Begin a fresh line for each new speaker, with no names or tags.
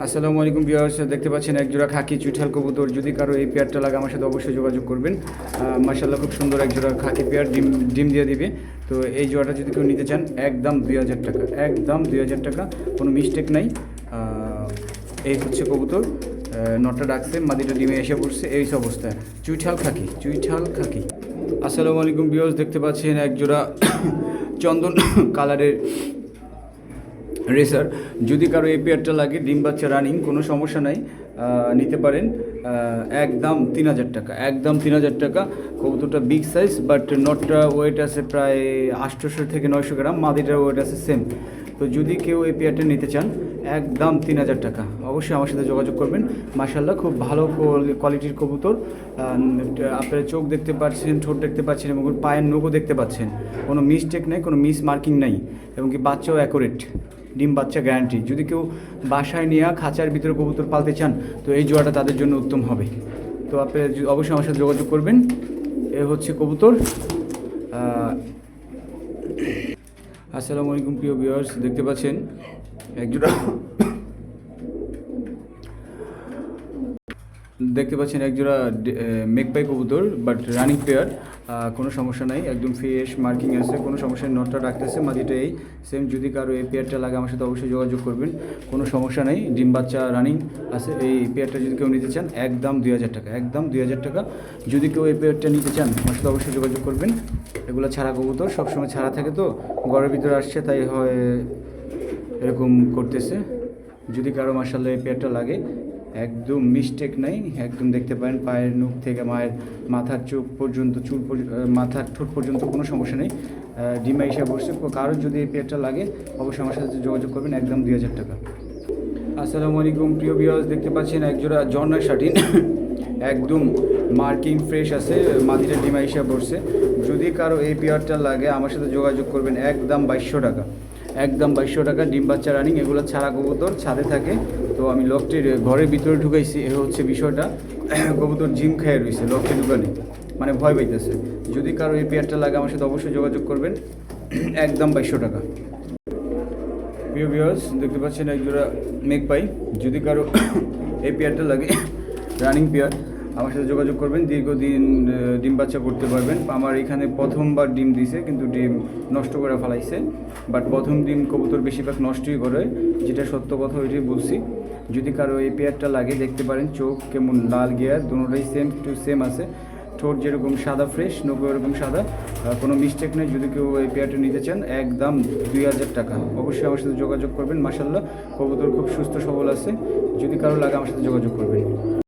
আসসালামু আলাইকুম ভিউয়ার্স, দেখতে পাচ্ছেন একজোড়া খাকি চুইঠাল কবুতর। যদি কারো এই পেয়ারটা লাগে আমার সাথে অবশ্যই যোগাযোগ করবেন। মাশাআল্লাহ খুব সুন্দর একজোড়া খাকি পেয়ার, ডিম ডিম দিয়ে দিবে। তো এই জোড়াটা যদি কেউ নিতে চান একদম 2000 টাকা, একদম 2000 টাকা, কোনো মিস্টেক নাই। এই হচ্ছে কবুতর, নটটা ডাকছে, মাদিটা ডিমে এসে পড়ছে, এই অবস্থায় চুইঠাল খাকি, চুইঠাল খাকি। আসসালামু আলাইকুম ভিউয়ার্স, দেখতে পাচ্ছেন একজোড়া চন্দন কালারের রেসার। যদি কারো এই পেয়ারটা লাগে ডিম বাচ্চা রানিং, কোনো সমস্যা নাই, নিতে পারেন। একদম 3000 টাকা, একদম 3000 টাকা। কবুতরটা বিগ সাইজ, বাট নটটা ওয়েট আছে প্রায় 800 থেকে 900 গ্রাম, মাদিটার ওয়েট আছে সেম। তো যদি কেউ এই পেয়ারটা নিতে চান একদম 3000 টাকা, অবশ্যই আমার সাথে যোগাযোগ করবেন। মাশাআল্লাহ খুব ভালো কোয়ালিটির কবুতর। আপনারা চোখ দেখতে পাচ্ছেন, ঠোঁট দেখতে পাচ্ছেন এবং পায়ের নখও দেখতে পাচ্ছেন, কোনো মিস্টেক নেই, কোনো মিস মার্কিং নাই, এবং কি বাচ্চাও অ্যাকুরেট, ডিম বাচ্চা গ্যারান্টি। যদি কেউ বাসায় নিয়ে খাঁচার ভিতরে কবুতর পালতে চান তো এই জোড়াটা তাদের জন্য উত্তম হবে। তো আপনি অবশ্যই আমার সাথে যোগাযোগ করবেন। এ হচ্ছে কবুতর। আসসালামু আলাইকুম প্রিয় ভিউয়ার্স, দেখতে পাচ্ছেন একজোড়া একজোড়া মেঘপাই কবুতর, বাট রানিং পেয়ার, কোনো সমস্যা নাই, একদম ফ্রেশ মার্কিং আছে, কোনো সমস্যা নেই। নটটা ডাকতেছে, মাদিটা এই সেম। যদি কারো এই পেয়ারটা লাগে আমার সাথে অবশ্যই যোগাযোগ করবেন, কোনো সমস্যা নেই, ডিম বাচ্চা রানিং আছে। এই পেয়ারটা যদি কেউ নিতে চান একদম 2000 টাকা, একদম 2000 টাকা। যদি কেউ এই পেয়ারটা নিতে চান আমার সাথে অবশ্যই যোগাযোগ করবেন। এগুলো ছাড়া কবুতর সবসময় ছাড়া থাকে, তো ঘরের ভিতরে আসছে তাই হয় এরকম করতেছে। যদি কারো মাশাআল্লাহ এই পেয়ারটা লাগে একদম মিস্টেক নাই, একদম দেখতে পারেন পায়ের নখ থেকে মায়ের মাথার চোখ পর্যন্ত, মাথার ঠোঁট পর্যন্ত কোনো সমস্যা নেই, ডিমা হিসাবে বসছে। কারোর যদি এই পেয়ারটা লাগে অবশ্যই আমার সাথে যোগাযোগ করবেন, একদম 2000 টাকা। আসসালামু আলাইকুম প্রিয় ভিউয়ার্স, দেখতে পাচ্ছেন একজোড়া ঝর্ণা শাটিন, একদম মার্কিং ফ্রেশ আছে, মাদিটা ডিমা হিসাবে বসছে। যদি কারো এই পেয়ারটা লাগে আমার সাথে যোগাযোগ করবেন, একদম 2200 টাকা, একদম 2200 টাকা। ডিম বাচ্চা রানিং, এগুলো ছাড়া কবুতর ছাদে থাকে, তো আমি লকটির ঘরের ভিতরে ঢুকাইছি, এ হচ্ছে বিষয়টা। কবুতর জিম খেয়ে রয়েছে লকটি ঢুকানি, মানে ভয় পাইতেছে। যদি কারো এই পেয়ারটা লাগে আমার সাথে অবশ্যই যোগাযোগ করবেন, একদম 2200 টাকা। প্রিয় ভিউয়ার্স, দেখতে পাচ্ছেন একজোড়া মেঘপাই। যদি কারো এই পেয়ারটা লাগে রানিং পেয়ার আমার সাথে যোগাযোগ করবেন, দীর্ঘদিন ডিম বাচ্চা করতে পারবেন। আমার এখানে প্রথমবার ডিম দিছে, কিন্তু ডিম নষ্ট করে ফেলাইছে, বাট প্রথম ডিম কবুতর বেশিরভাগ নষ্টই করে, যেটা সত্য কথা ওইটাই বলছি। যদি কারো এই পেয়ারটা লাগে দেখতে পারেন, চোখ কেমন লাল গিয়ার, দুটোটাই সেম টু সেম আছে, ঠোঁট যেরকম সাদা ফ্রেশ, নৌকো এরকম সাদা, কোনো মিস্টেক নেই। যদি কেউ এই পেয়ারটা নিতে চান একদম 2000 টাকা, অবশ্যই আমার সাথে যোগাযোগ করবেন। মাশাআল্লাহ কবুতর খুব সুস্থ সবল আছে, যদি কারো লাগে আমার সাথে যোগাযোগ করবেন।